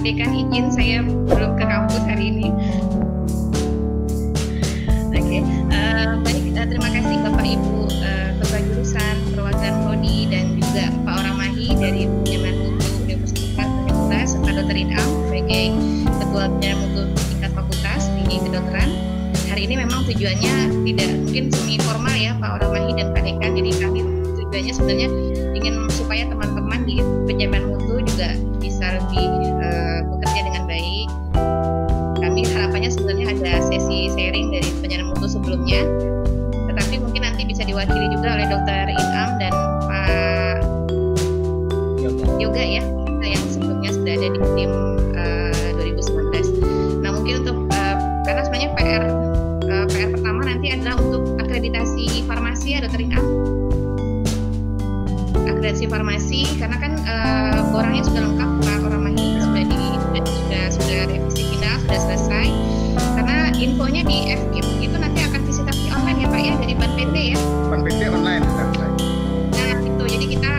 Dekan izin, saya belum ke kampus hari ini. Oke, baik, terima kasih Bapak Ibu Ketua Jurusan, Perwakilan Prodi, dan juga Pak Oramahi dari Penjaminan Mutu Universitas, serta Dr. Inam sebagai Ketua Penjaminan Mutu tingkat fakultas di kedokteran. Hari ini memang tujuannya tidak mungkin semi formal ya Pak Oramahi dan Pak Dekan, jadi kami tujuannya sebenarnya ingin supaya teman-teman di penjaminan mutu juga bisa lebih bekerja dengan baik. Kami harapannya sebenarnya ada sesi sharing dari penjaminan mutu sebelumnya, tetapi mungkin nanti bisa diwakili juga oleh Dr. Inam dan Pak Yoga ya, yang sebelumnya sudah ada di tim 2019. Nah mungkin untuk karena sebenarnya PR pertama nanti adalah untuk akreditasi farmasi ya Dr. Inam. Akreditasi farmasi karena kan orangnya sudah lengkap Pak Oramahi, sudah revisi final, sudah selesai. Karena infonya di FKIP itu nanti akan visitasi online ya Pak ya, dari Ban PT ya. Ban PT online. Nah itu jadi kita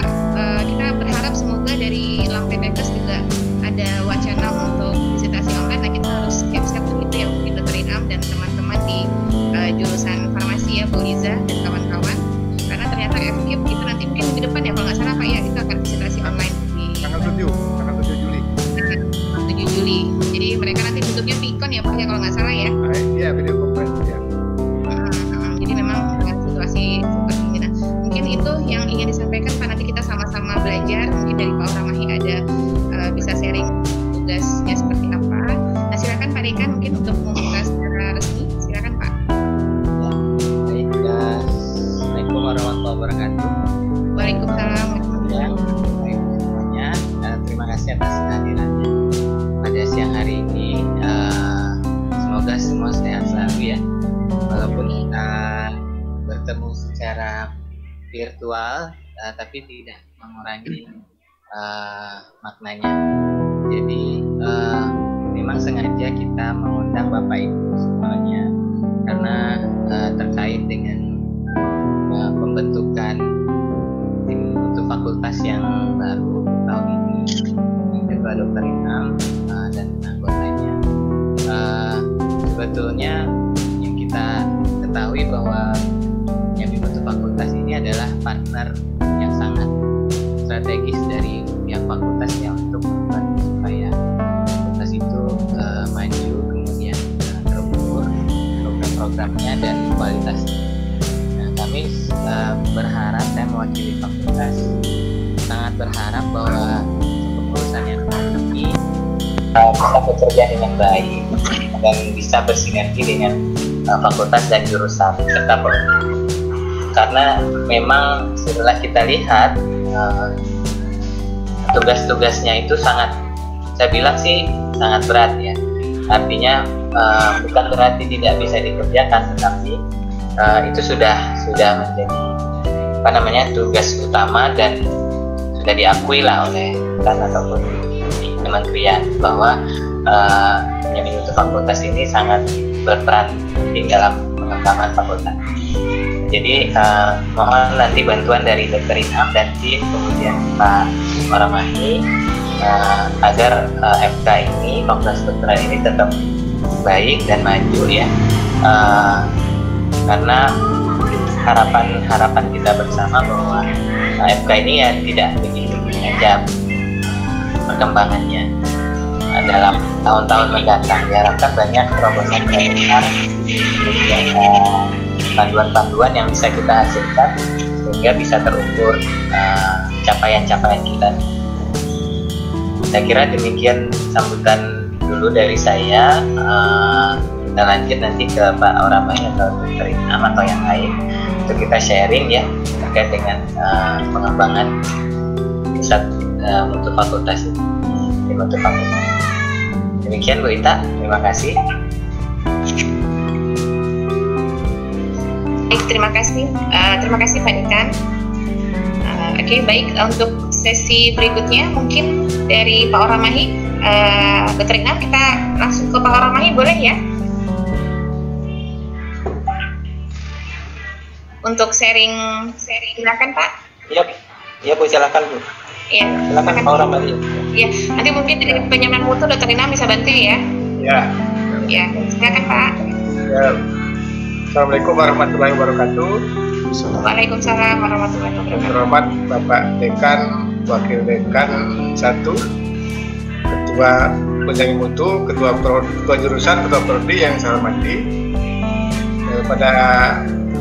berharap semoga dari Lampetekes juga ada wacana untuk visitasi online. Nah kita harus siap-siap begitu ya mungkin Dr. Inam dan teman-teman di jurusan farmasi ya Bu Liza dan kawan-kawan. Karena ternyata FKIP itu nanti mungkin minggu depan ya kalau nggak salah Pak ya, itu akan visitasi online di tanggal 7 Juli. 7 Juli. Jadi mereka nanti tutupnya Vicon ya Pak ya kalau nggak salah ya. Iya, video conference ya. Jadi memang situasi seperti ini. Nah, mungkin itu yang ingin disampaikan Pak, nanti kita sama-sama belajar. Mungkin dari Pak Oramahi ada bisa sharing tugasnya seperti apa. Nah silakan Pak Dekan mungkin untuk membuka secara resmi. Silakan Pak. Baik, Assalamualaikum warahmatullahi wabarakatuh. Waalaikumsalam. Baik semuanya, terima kasih atas kehadirannya pada siang hari ini. Semoga semua sehat selalu ya, walaupun kita bertemu secara virtual, tapi tidak mengurangi maknanya. Jadi memang sengaja kita mengundang Bapak Ibu semuanya karena terkait dengan pembentukan tim untuk fakultas yang baru tahun ini, yang Ketua Dr. Inam dan anggotanya. Sebetulnya yang kita ketahui bahwa yang dibentuk fakultas ini adalah partner yang sangat strategis dari pihak fakultasnya untuk membantu supaya fakultas itu maju, kemudian terukur program-programnya dan kualitasnya. Nah, kami berharap, saya mewakili fakultas, sangat berharap bahwa kepengurusan yang ini bisa bekerja dengan baik dan bisa bersinergi dengan fakultas dan jurusan serta program. Karena memang setelah kita lihat tugas-tugasnya itu sangat, saya bilang sih sangat berat ya. Artinya bukan berarti tidak bisa dikerjakan, tetapi itu sudah menjadi tugas utama dan sudah diakui lah oleh kan ataupun di kementerian bahwa penjaminan mutu fakultas ini sangat berperan penting dalam pengembangan fakultas. Jadi mohon nanti bantuan dari Dr. Inam dan tim, kemudian Pak Oramahi agar FK ini, fakultas kedokteran ini tetap baik dan maju ya, karena harapan kita bersama bahwa FK ini ya tidak begitu saja perkembangannya dalam tahun-tahun mendatang. Diharapkan banyak terobosan besar, panduan-panduan yang bisa kita hasilkan sehingga bisa terukur capaian-capaian kita. Saya kira demikian sambutan dulu dari saya. Kita lanjut nanti ke Pak Oramahi atau Dr. Inam atau yang lain untuk kita sharing ya terkait dengan pengembangan pusat mutu fakultas di mutu fakultas. Demikian Bu Ita, terima kasih. Baik, terima kasih Pak Dekan. Oke, baik, untuk sesi berikutnya mungkin dari Pak Oramahi, Dr. Inam, kita langsung ke Pak Oramahi boleh ya? Untuk sharing, silakan Pak. Iya Bu, silakan Bu. Iya. Silakan Pak Oramahi. Ya, nanti mungkin dari penyamaan mutu Dr. Inam bisa bantu ya. Ya. Ya, silakan Pak. Ya. Assalamualaikum warahmatullahi wabarakatuh. Waalaikumsalam warahmatullahi wabarakatuh. Terhormat Bapak Dekan, Wakil Dekan 1, Ketua Penjamin Mutu, Ketua Jurusan, Ketua Prodi yang saya hormati. Pada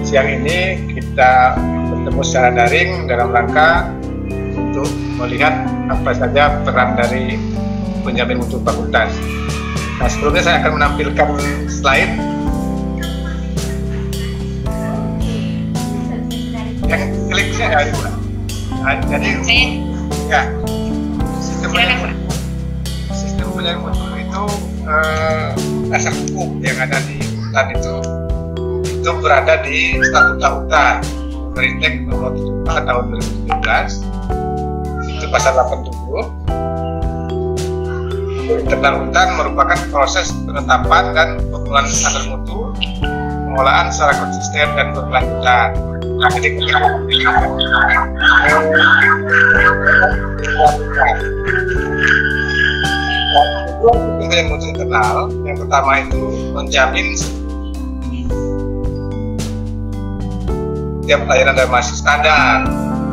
siang ini kita bertemu secara daring dalam rangka untuk melihat apa saja peran dari penjamin mutu fakultas. Nah, sebelumnya saya akan menampilkan slide yang klik saya ada. Nah, jadi ya sistem penjamin mutu itu dasar hukum yang ada di hutan itu berada di Statuta UTAN Meritek nomor 74 tahun 2017, itu pasal 87. Internal hutan merupakan proses penetapan dan pengumpulan standar mutu, pengolahan secara konsisten dan berkelanjutan. Nah, jadi yang mutu internal, yang pertama itu menjamin setiap pelayanan dan masih standar.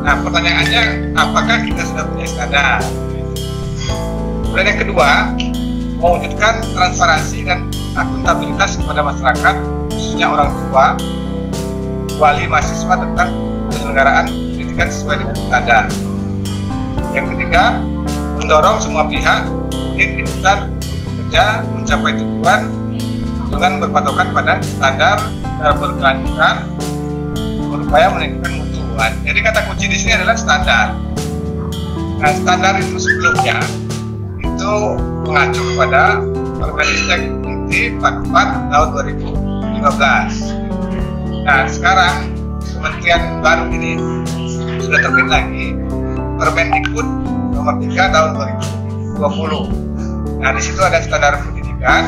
Nah, pertanyaannya, apakah kita sudah punya standar? Kemudian yang kedua, mewujudkan transparansi dan akuntabilitas kepada masyarakat, khususnya orang tua, wali mahasiswa tentang penyelenggaraan pendidikan sesuai dengan standar. Yang ketiga, mendorong semua pihak unit di hutan bekerja mencapai tujuan dengan berpatokan pada standar dan berkelanjutan, berupaya meningkatkan mutu. Jadi kata kunci di sini adalah standar. Nah, standar itu sebelumnya itu mengacu kepada Permendikbud Dikti 44 tahun 2015. Nah, sekarang kementerian baru ini sudah terbit lagi Permendikbud nomor 3 tahun 2020. Nah, di situ ada standar pendidikan,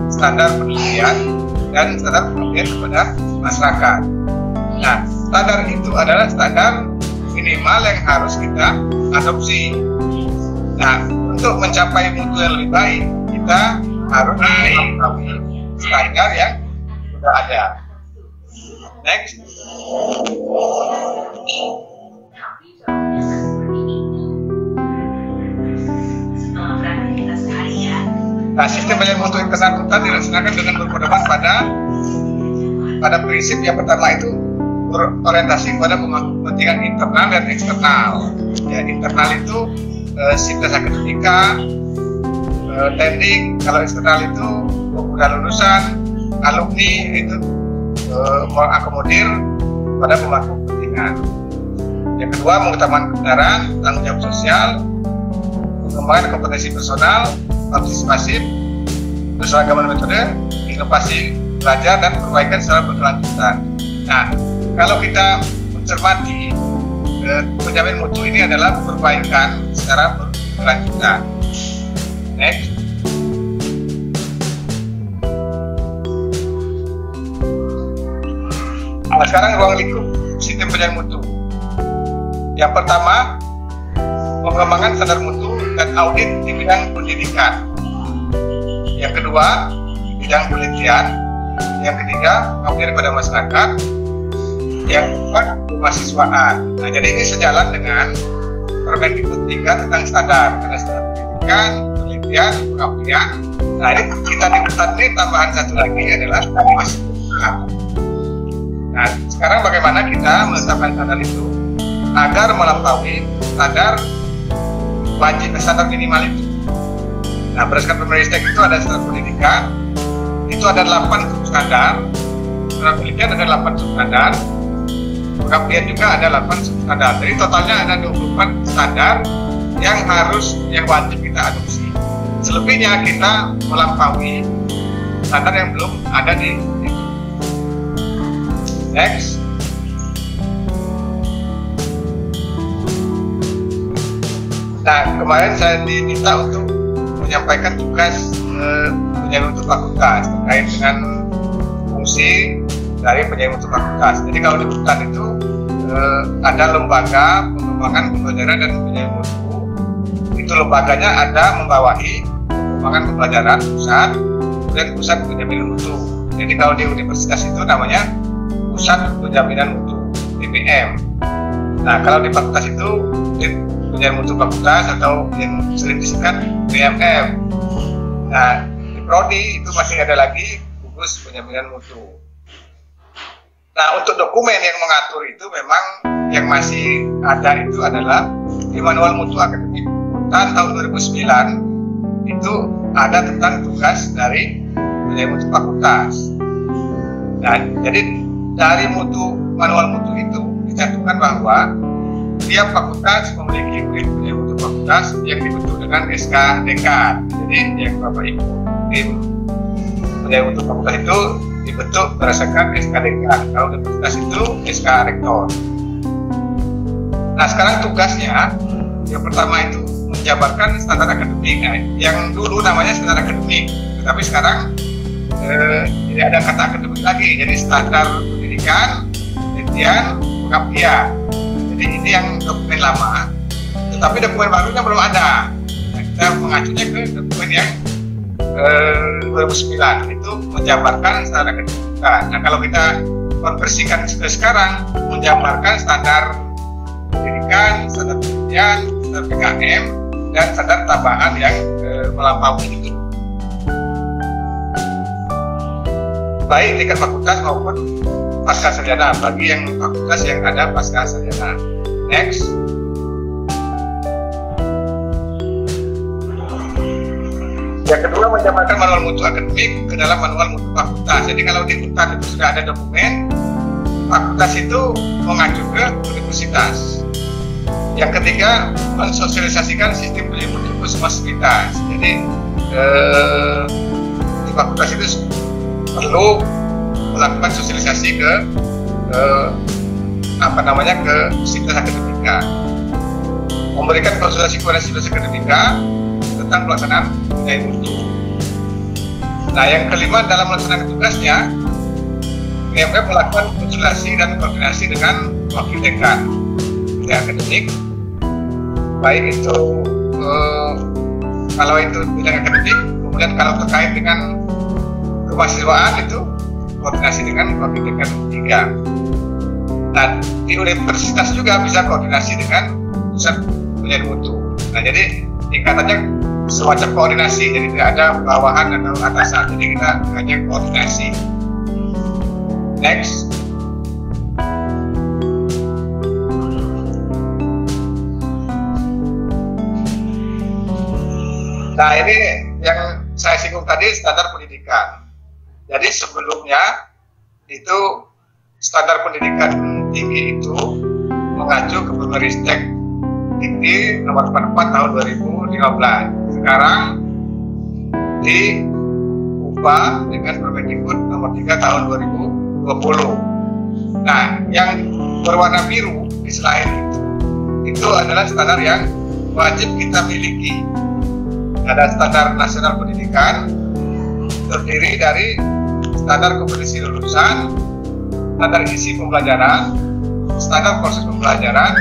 standar penelitian, dan standar pengabdian kepada masyarakat. Nah, standar itu adalah standar minimal yang harus kita adopsi. Nah, untuk mencapai mutu yang lebih baik, kita harus mengetahui standar yang sudah ada. Next. Nah, sistem penilaian mutu internal hutan dilaksanakan dengan berpedoman pada prinsip yang pertama itu berorientasi kepada kepentingan internal dan eksternal. Ya, internal itu sivitas akademika, tending. Kalau eksternal itu pemuda lulusan, alumni, itu mengakomodir pada pemangku kepentingan. Yang kedua, mengutamakan kebenaran, tanggung jawab sosial, pengembangan kompetensi personal, partisipasi, keseragaman metode, inovasi belajar dan perbaikan secara berkelanjutan. Nah, kalau kita mencermati penjamin mutu ini adalah perbaikan secara berkelanjutan. Next. Nah, sekarang ruang lingkup sistem penjamin mutu. Yang pertama, pengembangan standar mutu dan audit di bidang pendidikan. Yang kedua, bidang penelitian. Yang ketiga, pengabdian kepada masyarakat. Yang keempat, kemahasiswaan. Nah, jadi ini sejalan dengan Permendikbud 3 tentang standar. Ada standar pendidikan, penelitian, pengabdian. Nah, ini kita di hutan ini tambahan satu lagi adalah kemahasiswaan. Nah, sekarang bagaimana kita menetapkan standar itu agar melampaui standar wajib, standar minimal itu. Nah, berdasarkan Permendikbud itu ada standar pendidikan, itu ada 8 substandar, standar penelitian ada 8 substandar, pengabdian juga ada 8 substandar. Jadi totalnya ada 24 standar yang wajib kita adopsi. Selebihnya kita melampaui standar yang belum ada di itu. Next. Nah, kemarin saya diminta untuk menyampaikan tugas penjamin mutu fakultas terkait dengan fungsi dari penjamin mutu fakultas. Jadi kalau di hutan itu ada lembaga pengembangan pembelajaran dan penjamin mutu, itu itu lembaganya ada membawahi pengembangan pembelajaran pusat, kemudian pusat penjaminan mutu. Jadi kalau di universitas itu namanya pusat penjaminan mutu (PPM). Nah kalau di fakultas itu penjaminan mutu fakultas atau yang sering disingkat PMM. Nah di prodi itu masih ada lagi gugus penjaminan mutu. Nah untuk dokumen yang mengatur itu memang yang masih ada itu adalah di Manual Mutu Akademik tahun 2009 itu ada tentang tugas dari penjaminan mutu fakultas. Nah, jadi dari manual mutu itu dicantumkan bahwa tiap fakultas memiliki penjaminan mutu fakultas yang dibentuk dengan SK Dekan. Jadi yang Bapak Ibu tim penjaminan mutu fakultas itu dibentuk berdasarkan SK Dekan. Kalau universitas itu SK Rektor. Nah, sekarang tugasnya yang pertama itu menjabarkan standar akademik. Nah, yang dulu namanya standar akademik, tetapi sekarang tidak ada kata akademik lagi, jadi standar pendidikan, penelitian, pengabdian. Jadi ini yang dokumen lama, tetapi dokumen barunya belum ada. Nah, kita mengacunya ke dokumen yang 2009 itu menjabarkan standar akademik. Nah, kalau kita konversikan sekarang, menjabarkan standar pendidikan, standar penelitian, standar PKM, dan standar tambahan yang melampaui itu, baik tingkat fakultas maupun pasca sarjana bagi yang fakultas yang ada pasca sarjana. Next. Yang kedua, menjabarkan manual mutu akademik ke dalam manual mutu fakultas. Jadi kalau di UNTAD itu sudah ada dokumen, fakultas itu mengacu ke universitas. Yang ketiga, mensosialisasikan sistem penjaminan mutu semasivitas. Jadi di fakultas itu perlu melakukan sosialisasi ke ke sivitas akademika, memberikan konsultasi kepada sivitas akademika tentang pelaksanaan penjaminan mutu. Nah, yang kelima, dalam melaksanakan tugasnya, PMF melakukan konsultasi dan koordinasi dengan wakil dekan akademik, baik itu kalau itu bidang akademik, kemudian kalau terkait dengan kemahasiswaan itu koordinasi dengan wakil dekan 3. Nah, di universitas juga bisa koordinasi dengan pusat penjaminan mutu. Nah, jadi tingkatannya semacam koordinasi, jadi tidak ada bawahan atau atasan, jadi kita hanya koordinasi. Next. Nah, ini yang saya singgung tadi, standar pendidikan. Jadi sebelumnya itu standar pendidikan tinggi itu mengacu ke Permenristek Dikti nomor 44 tahun 2015. Sekarang diubah dengan Permendikbud nomor 3 tahun 2020. Nah, yang berwarna biru di slide itu adalah standar yang wajib kita miliki. Ada standar nasional pendidikan, terdiri dari standar kompetensi lulusan, standar isi pembelajaran, standar proses pembelajaran,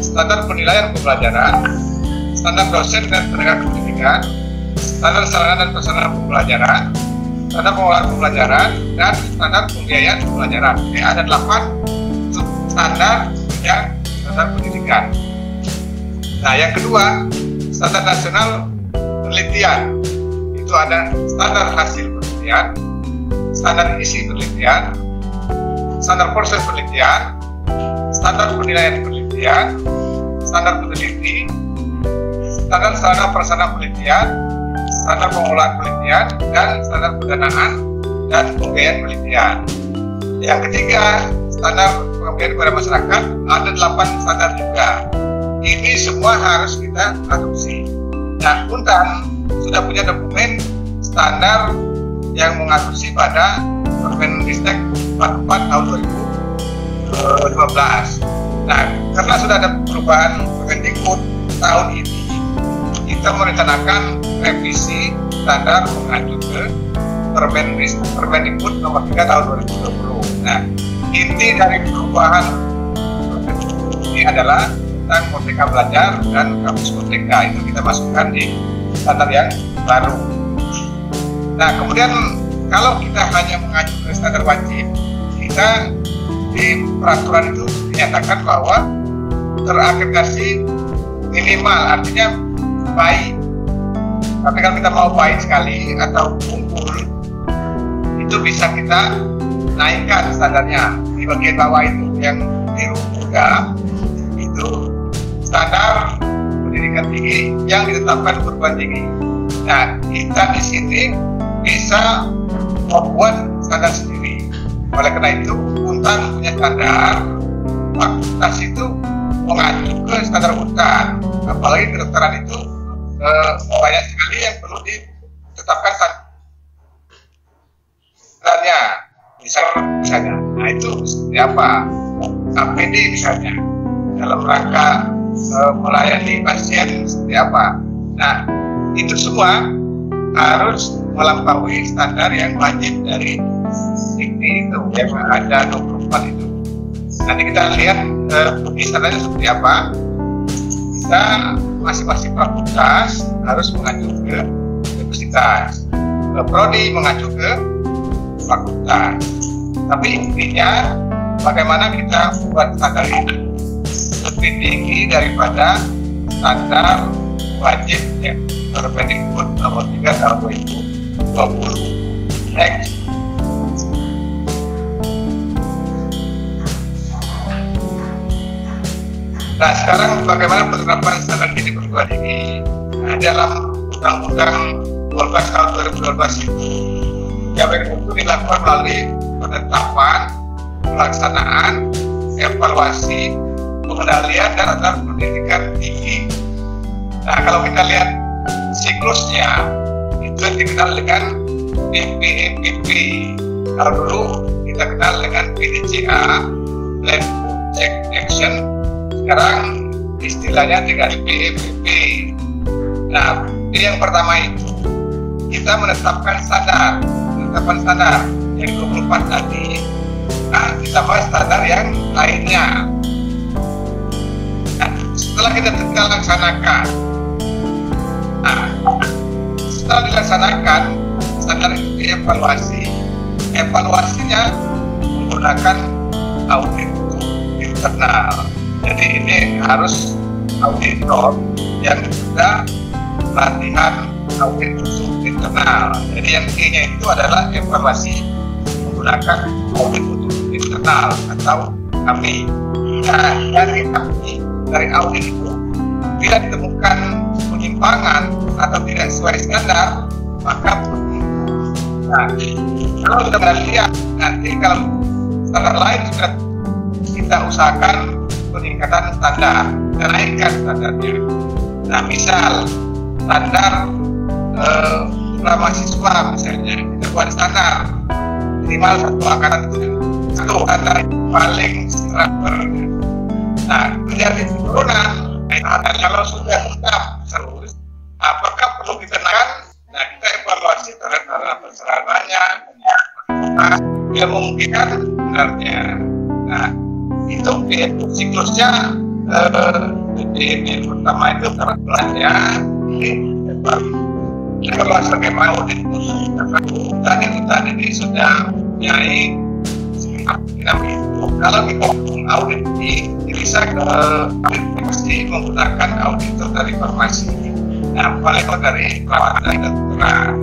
standar penilaian pembelajaran, standar dosen dan tenaga pendidikan, standar sarana dan prasarana pembelajaran, standar pengolahan pembelajaran, dan standar pembiayaan pembelajaran. Jadi ada 8 standar yang standar pendidikan. Nah, yang kedua, standar nasional penelitian. Itu ada standar hasil penelitian, standar isi penelitian, standar proses penelitian, standar penilaian penelitian, standar peneliti, standar sarana prasarana penelitian, standar pengolahan penelitian, dan standar pendanaan dan pembiayaan penelitian. Yang ketiga, standar pengabdian kepada masyarakat, ada 8 standar juga. Ini semua harus kita adopsi. Nah, UNTAN sudah punya dokumen standar yang mengadopsi pada Permenristek 44 tahun 2015. Nah, karena sudah ada perubahan Permendikbud tahun ini, kita merencanakan revisi standar mengacu ke Permendikbud nomor 3 tahun 2020. Nah, inti dari perubahan Permendikbud ini adalah tentang Merdeka Belajar dan Kampus Merdeka, itu kita masukkan di standar yang baru. Nah, kemudian kalau kita hanya mengacu ke standar wajib, kita di peraturan itu dinyatakan bahwa terakreditasi minimal, artinya baik. Tapi kalau kita mau baik sekali atau unggul, itu bisa kita naikkan standarnya. Di bagian bawah itu yang biru muda itu standar pendidikan tinggi yang ditetapkan perguruan tinggi. Nah, kita di sini bisa membuat standar sendiri. Oleh karena itu, Untan punya standar, fakultas itu mengacu ke standar Untan. Apalagi kedokteran itu banyak sekali yang perlu ditetapkan standarnya. Misalnya, nah itu seperti apa? APD misalnya, dalam rangka melayani pasien seperti apa. Nah, itu semua harus melampaui standar yang wajib dari SIKTI itu, yang ada 24 itu. Nanti kita lihat standarnya seperti apa. Kita masing-masing fakultas harus mengacu ke universitas, prodi mengacu ke fakultas. Tapi intinya bagaimana kita buat standar ini lebih tinggi daripada standar wajib ya, Permendikbud nomor 3 tahun 2020. Next. Nah, sekarang bagaimana penerapan standar ini perguruan tinggi? Nah, dalam Undang-Undang 12 tahun 2012 itu yang itu dilakukan melalui penetapan, pelaksanaan, evaluasi, pengendalian dan atas pendidikan tinggi. Nah, kalau kita lihat siklusnya itu dikenal dengan PPAPP. Kalau dulu kita kenal dengan PDCA, Plan Check Action. Sekarang istilahnya dengan PPAPP. Nah, yang pertama itu kita menetapkan standar yang 24 tadi. Nah, ditambah standar yang lainnya. Nah, setelah kita laksanakan, setelah dilaksanakan, standar itu dievaluasi. Evaluasinya menggunakan audit internal. Jadi ini harus auditor yang sudah pelatihan audit untuk internal. Jadi yang I-nya itu adalah evaluasi menggunakan audit untuk internal atau kami. Nah, dari audit itu bila ditemukan penyimpangan atau tidak sesuai standar, maka kalau kita lihat nanti kalau standar lain sudah kita usahakan peningkatan standar, kita naikkan standarnya. Nah, misal standar mahasiswa misalnya, kita buat standar minimal satu angkatan itu satu standar paling standar. Nah, menjadi turunan. Kalau sudah tetap terus, apakah perlu kita naikkan? Nah, kita evaluasi terhadap persyaratannya, yang memungkinkan sebenarnya. Nah, itu siklusnya di pertama itu terbelannya evaluasi bagaimana audit dan itu tadi sudah punyai kalau kita audit ini bisa pasti menggunakan auditor dari farmasi. Nah, paling dari perawatan dan kedokteran.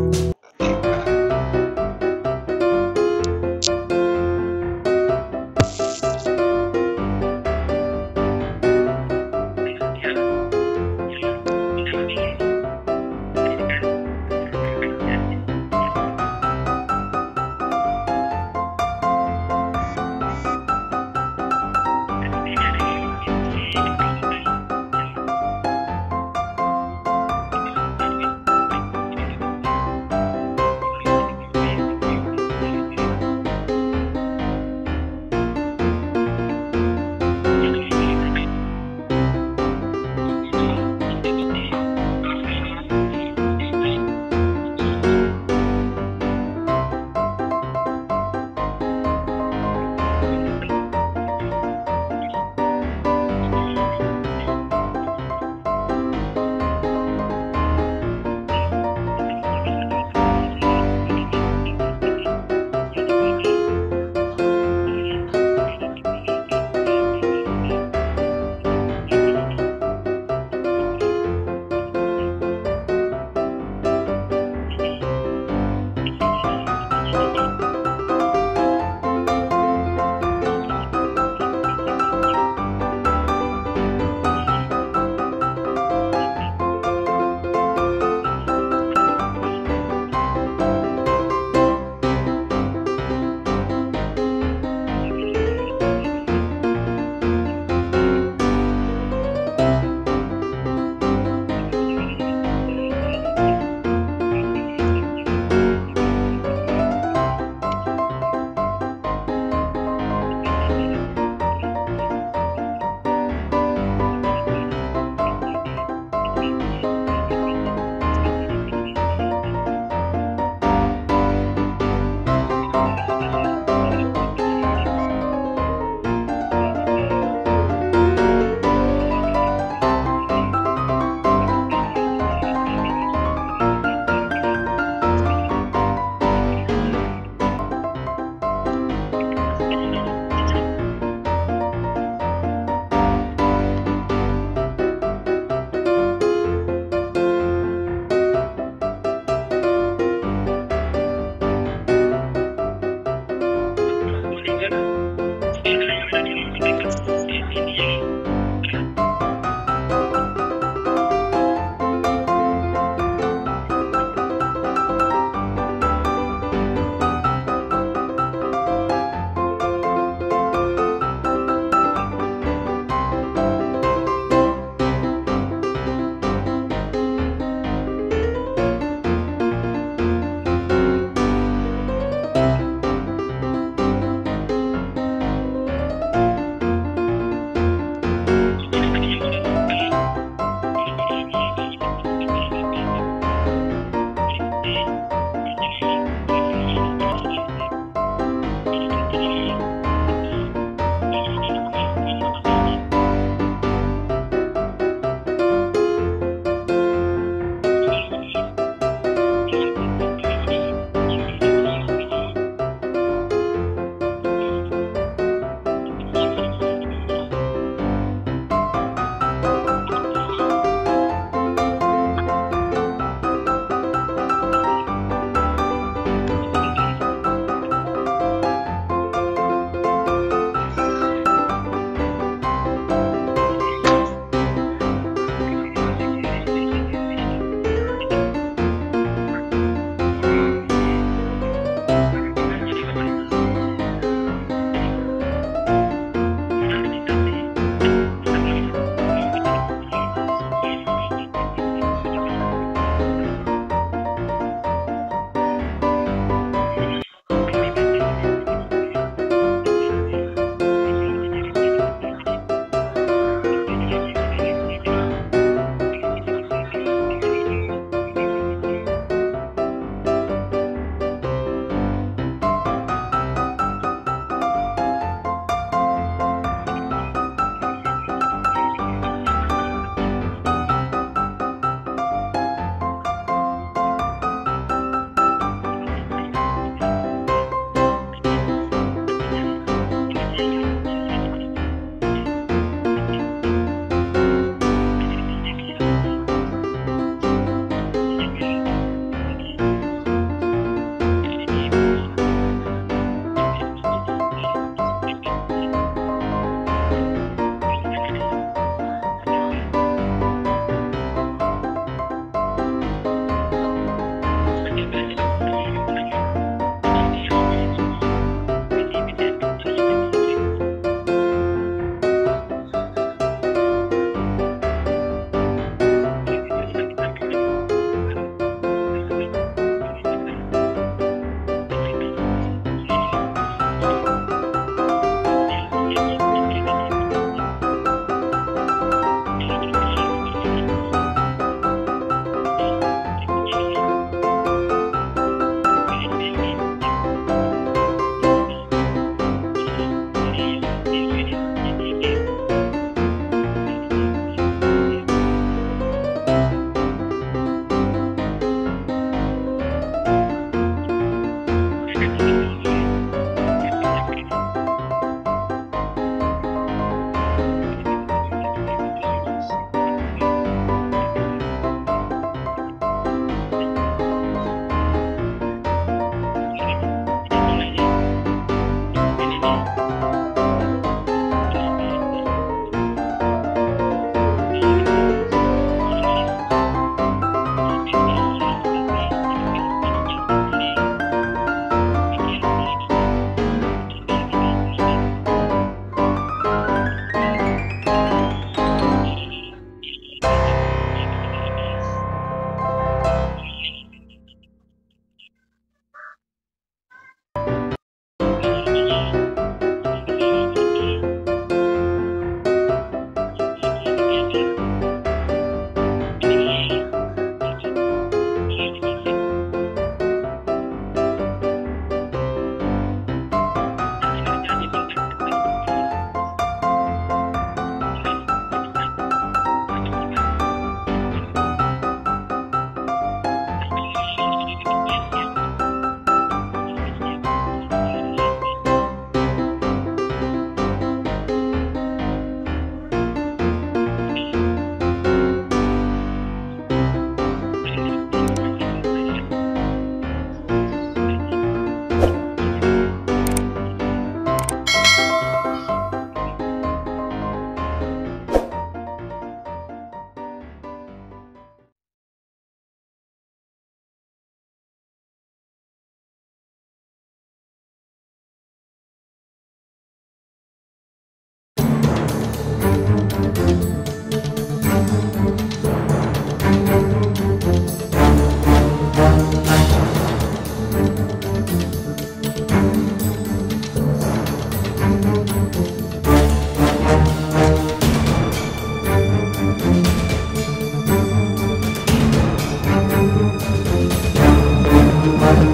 Pak.